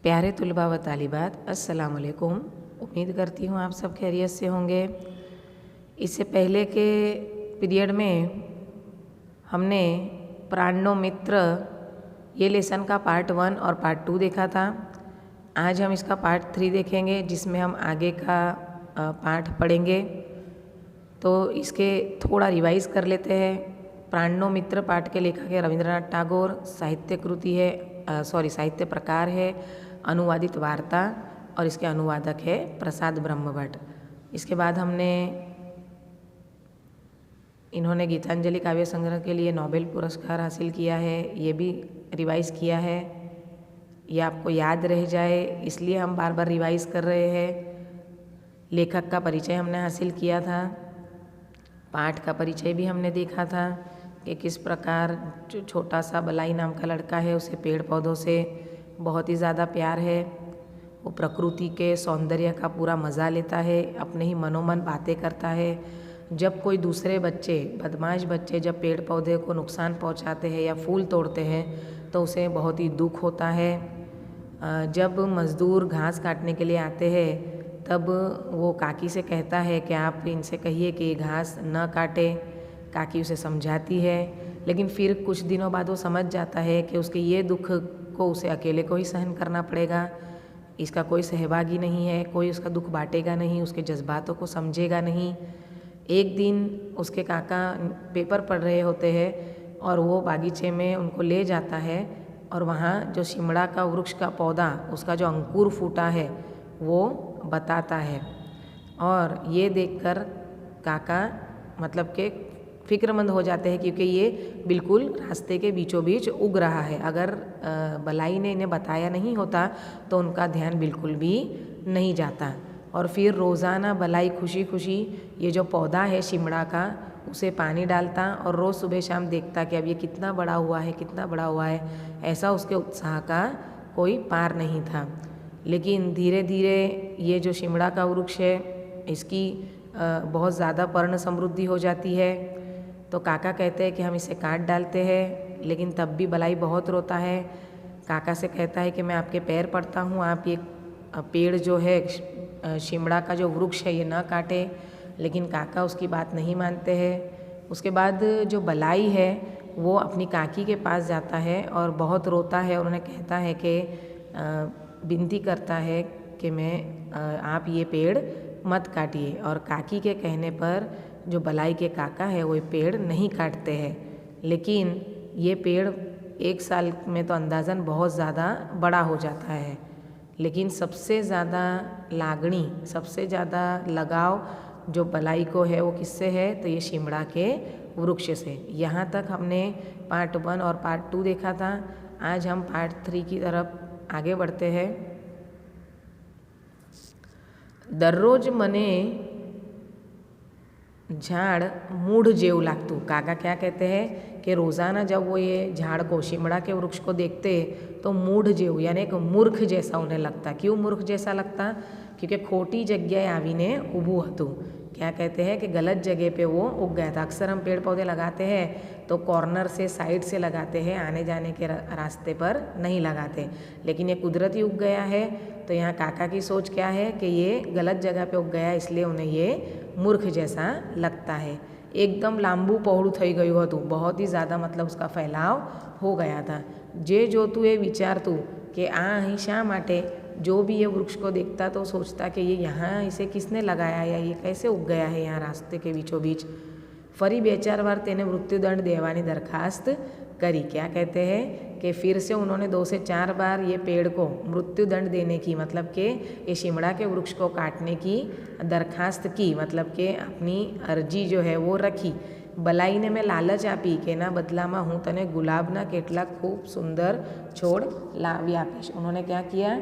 प्यारे तुलबा व तालिबात, अस्सलाम वालेकुम। उम्मीद करती हूँ आप सब खैरियत से होंगे। इससे पहले के पीरियड में हमने प्राणो मित्र ये लेसन का पार्ट 1 और पार्ट 2 देखा था। आज हम इसका पार्ट 3 देखेंगे, जिसमें हम आगे का पाठ पढ़ेंगे। तो इसके थोड़ा रिवाइज कर लेते हैं। प्राणो मित्र पाठ के लेखक है रविंद्रनाथ टैगोर। साहित्य कृति है साहित्य प्रकार है अनुवादित वार्ता, और इसके अनुवादक है प्रसाद ब्रह्मभट्ट। इसके बाद इन्होंने गीतांजलि काव्य संग्रह के लिए नोबेल पुरस्कार हासिल किया है, ये भी रिवाइज किया है। ये आपको याद रह जाए इसलिए हम बार बार रिवाइज कर रहे हैं। लेखक का परिचय हमने हासिल किया था, पाठ का परिचय भी हमने देखा था कि किस प्रकार जो छोटा सा बलाई नाम का लड़का है, उसे पेड़ पौधों से बहुत ही ज़्यादा प्यार है। वो प्रकृति के सौंदर्य का पूरा मज़ा लेता है, अपने ही मनोमन बातें करता है। जब कोई दूसरे बच्चे, बदमाश बच्चे जब पेड़ पौधे को नुकसान पहुंचाते हैं या फूल तोड़ते हैं तो उसे बहुत ही दुख होता है। जब मज़दूर घास काटने के लिए आते हैं तब वो काकी से कहता है कि आप इनसे कहिए कि घास न काटे। काकी उसे समझाती है, लेकिन फिर कुछ दिनों बाद वो समझ जाता है कि उसके ये दुख को उसे अकेले को ही सहन करना पड़ेगा। इसका कोई सहभागी नहीं है, कोई उसका दुख बांटेगा नहीं, उसके जज्बातों को समझेगा नहीं। एक दिन उसके काका पेपर पढ़ रहे होते हैं और वो बागीचे में उनको ले जाता है, और वहाँ जो शिमड़ा का वृक्ष का पौधा, उसका जो अंकुर फूटा है वो बताता है। और ये देखकर काका मतलब के फिक्रमंद हो जाते हैं, क्योंकि ये बिल्कुल रास्ते के बीचों बीच उग रहा है। अगर बलाई ने इन्हें बताया नहीं होता तो उनका ध्यान बिल्कुल भी नहीं जाता। और फिर रोज़ाना बलाई खुशी खुशी ये जो पौधा है शिमड़ा का, उसे पानी डालता और रोज़ सुबह शाम देखता कि अब ये कितना बड़ा हुआ है, कितना बड़ा हुआ है। ऐसा उसके उत्साह का कोई पार नहीं था। लेकिन धीरे धीरे ये जो शिमड़ा का वृक्ष है, इसकी बहुत ज़्यादा पर्ण समृद्धि हो जाती है। तो काका कहते हैं कि हम इसे काट डालते हैं, लेकिन तब भी बलाई बहुत रोता है। काका से कहता है कि मैं आपके पैर पड़ता हूँ, आप ये पेड़ जो है शिमड़ा का जो वृक्ष है ये ना काटे। लेकिन काका उसकी बात नहीं मानते हैं। उसके बाद जो बलाई है वो अपनी काकी के पास जाता है और बहुत रोता है, और उन्हें कहता है कि विनती करता है कि आप ये पेड़ मत काटिए। और काकी के कहने पर जो बलाई के काका है वो पेड़ नहीं काटते हैं। लेकिन ये पेड़ 1 साल में तो अंदाज़न बहुत ज़्यादा बड़ा हो जाता है। लेकिन सबसे ज़्यादा लागणी, सबसे ज़्यादा लगाव जो बलाई को है वो किससे है, तो ये शिमड़ा के वृक्ष से। यहाँ तक हमने पार्ट 1 और पार्ट 2 देखा था। आज हम पार्ट 3 की तरफ आगे बढ़ते हैं। दररोज मने झाड़ मूढ़ जेव लागतू। काका क्या कहते हैं कि रोज़ाना जब वो ये झाड़ को, शिमड़ा के वृक्ष को देखते तो मूढ़ जेव यानी एक मूर्ख जैसा उन्हें लगता। क्यों मूर्ख जैसा लगता? क्योंकि खोटी जगह आवीने ऊभू हतु। क्या कहते हैं कि गलत जगह पे वो उग गया था। अक्सर हम पेड़ पौधे लगाते हैं तो कॉर्नर से, साइड से लगाते हैं, आने जाने के रास्ते पर नहीं लगाते। लेकिन ये कुदरती उग गया है। तो यहाँ काका की सोच क्या है कि ये गलत जगह पे उग गया, इसलिए उन्हें ये मूर्ख जैसा लगता है। एकदम लांबू पહોળું થઈ ગયું હતું, बहुत ही ज़्यादा मतलब उसका फैलाव हो गया था। जे जो तू ये विचारतू कि અહીં શા માટે, जो भी ये वृक्ष को देखता तो सोचता कि ये यहाँ इसे किसने लगाया, या ये कैसे उग गया है यहाँ रास्ते के बीचों बीच। फरी 2-4 बार तेने मृत्युदंड देवानी दरखास्त करी। क्या कहते हैं कि फिर से उन्होंने 2 से 4 बार ये पेड़ को मृत्युदंड देने की, मतलब कि ये शिमड़ा के वृक्ष को काटने की दरखास्त की, मतलब कि अपनी अर्जी जो है वो रखी। बलाई ने मैं लालच आपी कि एना बदलामां हूँ तने गुलाबना કેટલાક खूब सुंदर छोड़ लावी आपीश। उन्होंने क्या किया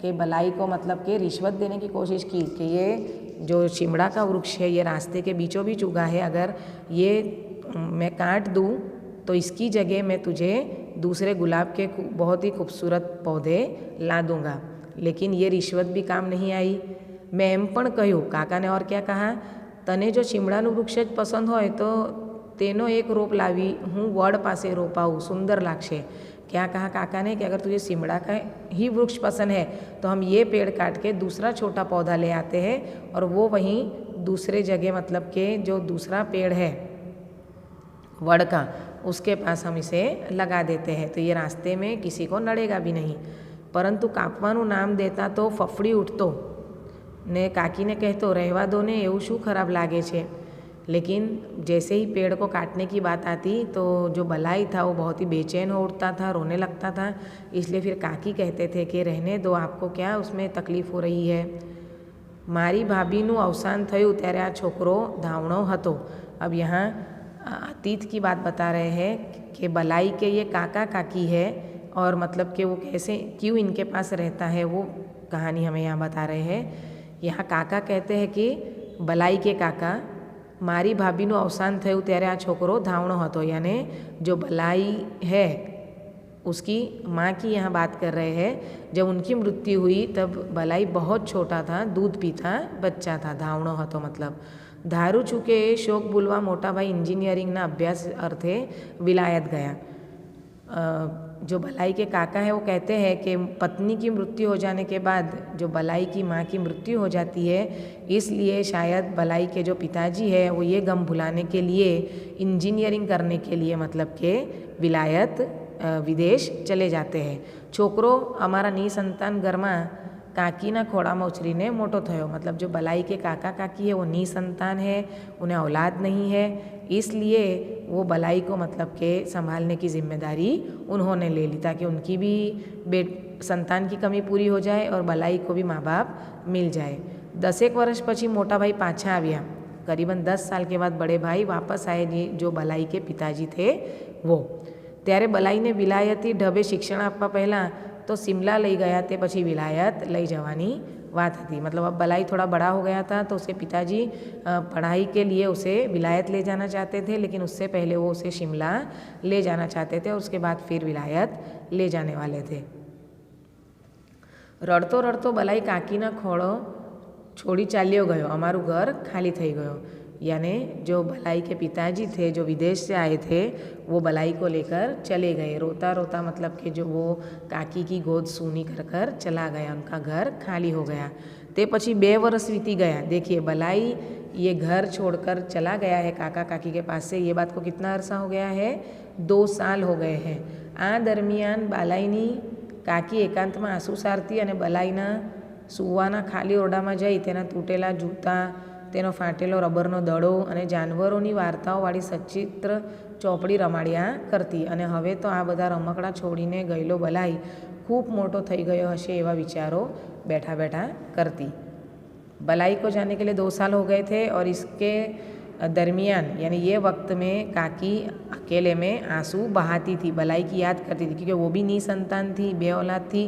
कि बलाई को मतलब कि रिश्वत देने की कोशिश की कि ये जो शिमड़ा का वृक्ष है ये रास्ते के बीचों बीच उगा है, अगर ये मैं काट दूँ तो इसकी जगह मैं तुझे दूसरे गुलाब के बहुत ही खूबसूरत पौधे ला दूँगा। लेकिन ये रिश्वत भी काम नहीं आई। मैं एम पण कहूँ, काका ने और क्या कहा, तने जो शिमड़ाનું વૃક્ષ જ પસંદ હોય તો તેનો એક રોપ લાવી હું વડ પાસે રોપાવું, સુંદર લાગશે। क्या कहा काका ने कि अगर तुझे शिमला का ही वृक्ष पसंद है तो हम ये पेड़ काट के दूसरा छोटा पौधा ले आते हैं और वो वहीं दूसरे जगह मतलब के जो दूसरा पेड़ है वड़ का उसके पास हम इसे लगा देते हैं, तो ये रास्ते में किसी को नड़ेगा भी नहीं। પરંતુ કાપવાનું નામ દેતા તો ફફડી ઉઠતો ને કાકીને કહેતો રહેવા દો ને, એવું શું ખરાબ લાગે છે। लेकिन जैसे ही पेड़ को काटने की बात आती तो जो बलाई था वो बहुत ही बेचैन हो उठता था, रोने लगता था। इसलिए फिर काकी कहते थे कि रहने दो, आपको क्या उसमें तकलीफ़ हो रही है। मारी भाभीનું અવસાન થયું ત્યારે આ છોકરો ધાવણો હતો। अब यहाँ अतीत की बात बता रहे हैं कि बलाई के ये काका काकी है और मतलब कि वो कैसे क्यों इनके पास रहता है वो कहानी हमें यहाँ बता रहे हैं। यहाँ काका कहते हैं कि बलाई के काका मारी भाभीનું અવસાન થયું ત્યારે આ છોકરો ધાવણો હતો, यानी जो बलाई है उसकी माँ की यहाँ बात कर रहे हैं। जब उनकी मृत्यु हुई तब बलाई बहुत छोटा था, दूध पीता बच्चा था। धावणो હતો मतलब धारू चूके शोक बोलवा मोटा भाई इंजीनियरिंगना अभ्यास अर्थे विलायत गया। जो बलाई के काका है वो कहते हैं कि पत्नी की मृत्यु हो जाने के बाद जो बलाई की माँ की मृत्यु हो जाती है, इसलिए शायद बलाई के जो पिताजी है वो ये गम भुलाने के लिए इंजीनियरिंग करने के लिए मतलब के विलायत विदेश चले जाते हैं। छोकरो हमारा निसंतान घरमा काकीना खोड़ाમાં ઉછરીને મોટો થયો। मतलब जो बलाई के काका काकी है वो निसंतान है, उन्हें औलाद नहीं है, इसलिए वो बलाई को मतलब के संभालने की जिम्मेदारी उन्होंने ले ली ताकि उनकी भी संतान की कमी पूरी हो जाए और बलाई को भी माँ बाप मिल जाए। 10 एक वर्ष પછી मोटा भाई पाछा આવ્યા। करीबन 10 साल के बाद बड़े भाई वापस आए जो बलाई के पिताजी थे वो। ત્યારે બલાઈને વિલાયતી ઢબે શિક્ષણ આપવા પહેલાં तो शिमला ले गया थे, પછી विलायत ले જવાની बात थी। मतलब अब बलाई थोड़ा बड़ा हो गया था तो उसके पिताजी पढ़ाई के लिए उसे विलायत ले जाना चाहते थे, लेकिन उससे पहले वो उसे शिमला ले जाना चाहते थे और उसके बाद फिर विलायत ले जाने वाले थे। रड़तो रड़तो बलाई काकीना खोड़ो छोड़ी चाल्यो गयो, अमारू घर खाली थई गयो। यानी जो बलाई के पिताजी थे जो विदेश से आए थे वो बलाई को लेकर चले गए। रोता रोता मतलब कि जो वो काकी की गोद सूनी कर कर चला गया, उनका घर खाली हो गया। ते पछी 2 वर्ष बीती गया। देखिए बलाई ये घर छोड़कर चला गया है काका काकी के पास से, ये बात को कितना अरसा हो गया है, 2 साल हो गए हैं। आ दरमियान बलाईनी काकी एकांत में आंसू सारती અને બલાઈના સુવાના ખાલી ઓરડામાં જઈ તેના તૂટેલા જૂતા, તેનો ફાટેલો રબરનો દડો અને જાનવરોની વાર્તાઓવાળી સચિત્ર ચોપડી રમાડ્યા કરતી। અને હવે તો આ બધા રમકડા છોડીને ગયેલો બલાઈ ખૂબ મોટો થઈ ગયો હશે એવા વિચારો बैठा बैठा करती। बलाई को जाने के लिए 2 साल हो गए थे और इसके दरमियान यानी ये वक्त में काकी अकेले में आंसू बहाती थी, बलाई की याद करती थी, क्योंकि वो भी निसंतान थी, बेऔलाद थी,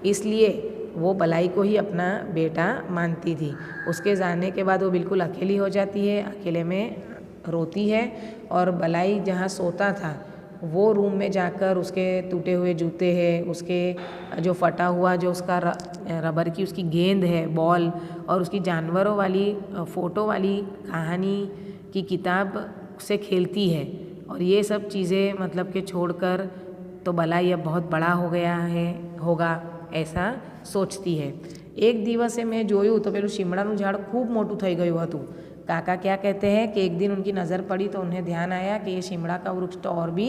इसलिए वो बलाई को ही अपना बेटा मानती थी। उसके जाने के बाद वो बिल्कुल अकेली हो जाती है, अकेले में रोती है और बलाई जहाँ सोता था वो रूम में जाकर उसके टूटे हुए जूते हैं, उसके जो फटा हुआ जो उसका रबर की उसकी गेंद है बॉल और उसकी जानवरों वाली फ़ोटो वाली कहानी की किताब से खेलती है। और ये सब चीज़ें मतलब कि छोड़कर तो बलाई अब बहुत बड़ा हो गया है होगा ऐसा सोचती है। एक दिवसे मैं जोયું तो पेલું शीमड़ाનું ઝાડ खूब मोटું થઈ ગયું હતું। काका क्या कहते हैं कि एक दिन उनकी नज़र पड़ी तो उन्हें ध्यान आया कि ये शिमड़ा का वृक्ष तो और भी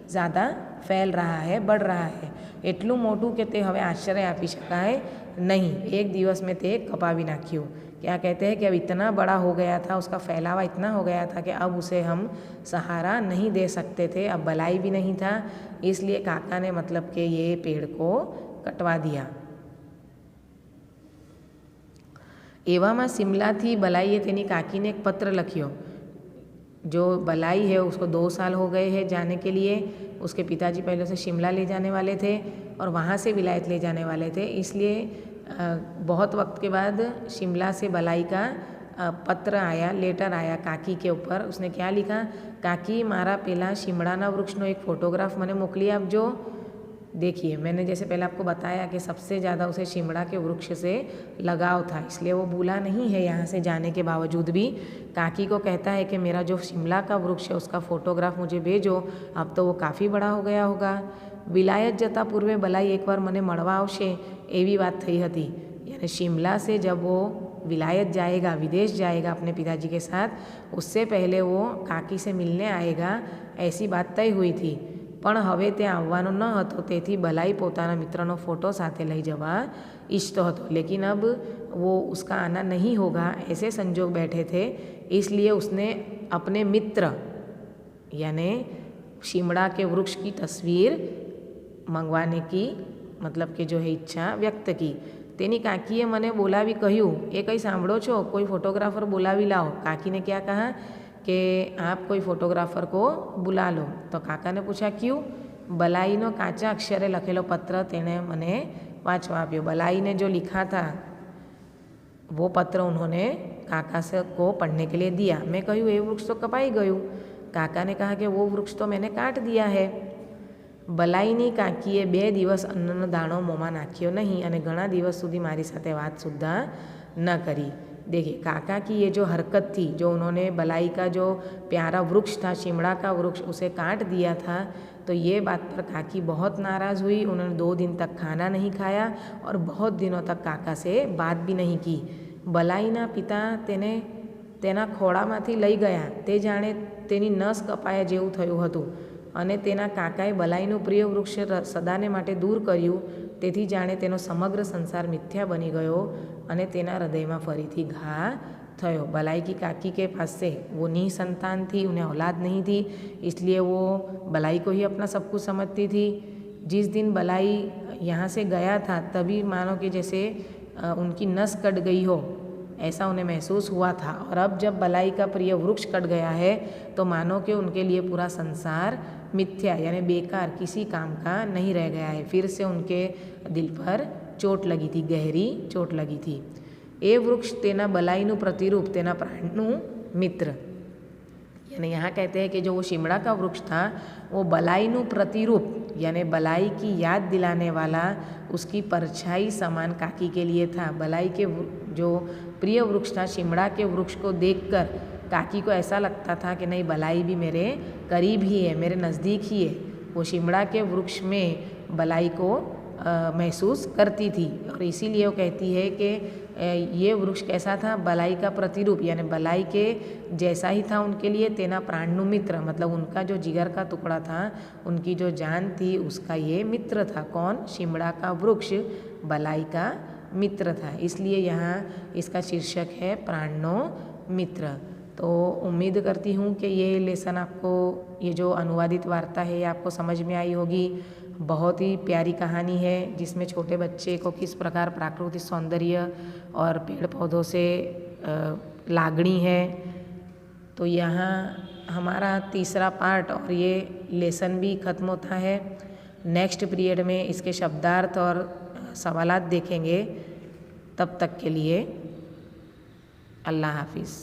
ज़्यादा फैल रहा है, बढ़ रहा है, એટલું મોટું કે તે હવે આશ્રય આપી શકાય नहीं। एक दिवस में ते कपावी नाख्યું। क्या कहते हैं कि अब इतना बड़ा हो गया था, उसका फैलावा इतना हो गया था कि अब उसे हम सहारा नहीं दे सकते थे, अब बलाई भी नहीं था, इसलिए काका ने मतलब कि ये पेड़ को कटवा दिया। एवां शिमला थी बलाईए तेनी काकी ने एक पत्र लख्यो। जो बलाई है उसको 2 साल हो गए हैं जाने के लिए, उसके पिताजी पहले से शिमला ले जाने वाले थे और वहाँ से विलायत ले जाने वाले थे, इसलिए बहुत वक्त के बाद शिमला से बलाई का पत्र आया, लेटर आया काकी के ऊपर। उसने क्या लिखा, काकी मारा पेला शिमड़ाना वृक्षनो एक फोटोग्राफ मने मोकली आपजो। देखिए मैंने जैसे पहले आपको बताया कि सबसे ज़्यादा उसे शिमड़ा के वृक्ष से लगाव था, इसलिए वो भूला नहीं है यहाँ से जाने के बावजूद भी। काकी को कहता है कि मेरा जो शिमला का वृक्ष है उसका फ़ोटोग्राफ मुझे भेजो, अब तो वो काफ़ी बड़ा हो गया होगा। વિલાયત જતા પૂર્વે બલાઈ એકવાર મને મળવા આવશે એવી વાત થઈ હતી। यानी शिमला से जब वो विलायत जाएगा, विदेश जाएगा अपने पिताजी के साथ, उससे पहले वो काकी से मिलने आएगा ऐसी बात तय हुई थी। પણ હવે ત્યાં આવવાનો ન હતો, તેથી બલાઈ પોતાના મિત્રનો ફોટો સાથે લઈ જવા ઈચ્છતો હતો। लेकिन अब वो उसका आना नहीं होगा ऐसे संजोग बैठे थे, इसलिए उसने अपने मित्र यानी शिमला के वृक्ष की तस्वीर मंगवाने की मतलब कि जो है इच्छा व्यक्त की। तेनी काकीए मने बोलावी कहूँ, ए कहीं सांभळो छो, कोई फोटोग्राफर बोलावी लाओ। काकी ने क्या कहा कि आप कोई फोटोग्राफर को बुला लो। तो काका ने पूछा क्यों? बलाईनो काचा अक्षरे लखेलो पत्र तेने मने वांचवा आप्यो। बलाई ने जो लिखा था वो पत्र उन्होंने काका से को पढ़ने के लिए दिया। मैं कहूँ ये वृक्ष तो कपाई गયું। काका ने कहा कि वो वृक्ष तो मैंने काट दिया है। बलाईनी काकीए 2 દિવસ अन्नનો દાણો મોંમાં નાખ્યો नहीं અને ઘણા દિવસ સુધી મારી સાથે વાત सुद्धा न करी। देखिए काका की ये जो हरकत थी, जो उन्होंने बलाई का जो प्यारा वृक्ष था, शिमला का वृक्ष, उसे काट दिया था, तो ये बात पर काकी बहुत नाराज़ हुई। उन्होंने 2 दिन तक खाना नहीं खाया और बहुत दिनों तक काका से बात भी नहीं की। बलाईना पिता तेने तेना खोड़ामांथी लई गया, ते जाणे तेनी नस कपाया जेवुं थयुं हतुं અને તેના કાકાએ બલાઈનું પ્રિય વૃક્ષ સદાને માટે દૂર કર્યું, તેથી જાણે તેનો સમગ્ર સંસાર મિથ્યા બની ગયો અને તેના હૃદયમાં ફરીથી ઘા થયો। बलाई की काकी के पास से वो निसंतान थी, उन्हें औलाद नहीं थी, इसलिए वो बलाई को ही अपना सब कुछ समझती थी। जिस दिन बलाई यहाँ से गया था तभी मानो कि जैसे उनकी नस कट गई हो ऐसा उन्हें महसूस हुआ था। और अब जब बलाई का प्रिय वृक्ष कट गया है तो मानो कि उनके लिए पूरा संसार मिथ्या यानी बेकार किसी काम का नहीं रह गया है। फिर से उनके दिल पर चोट लगी थी, गहरी चोट लगी थी। ए वृक्ष तेना बलाईनु प्रतिरूप, तेना प्राणनु मित्र। यानी यहाँ कहते हैं कि जो वो शिमला का वृक्ष था वो बलाईनु प्रतिरूप यानी बलाई की याद दिलाने वाला, उसकी परछाई समान काकी के लिए था। बलाई के जो प्रिय वृक्ष था, शिमला के वृक्ष को देखकर काकी को ऐसा लगता था कि नहीं, बलाई भी मेरे करीब ही है, मेरे नज़दीक ही है। वो शिमला के वृक्ष में बलाई को महसूस करती थी और इसीलिए वो कहती है कि ये वृक्ष कैसा था? बलाई का प्रतिरूप यानी बलाई के जैसा ही था उनके लिए। तेना प्राणनु मित्र मतलब उनका जो जिगर का टुकड़ा था, उनकी जो जान थी, उसका ये मित्र था। कौन? शिमला का वृक्ष बलाई का मित्र था। इसलिए यहाँ इसका शीर्षक है प्राणनो मित्र। तो उम्मीद करती हूँ कि ये लेसन आपको, ये जो अनुवादित वार्ता है, ये आपको समझ में आई होगी। बहुत ही प्यारी कहानी है जिसमें छोटे बच्चे को किस प्रकार प्राकृतिक सौंदर्य और पेड़ पौधों से लागणी है। तो यहाँ हमारा तीसरा पार्ट और ये लेसन भी ख़त्म होता है। नेक्स्ट पीरियड में इसके शब्दार्थ और सवालात देखेंगे। तब तक के लिए अल्लाह हाफिज़।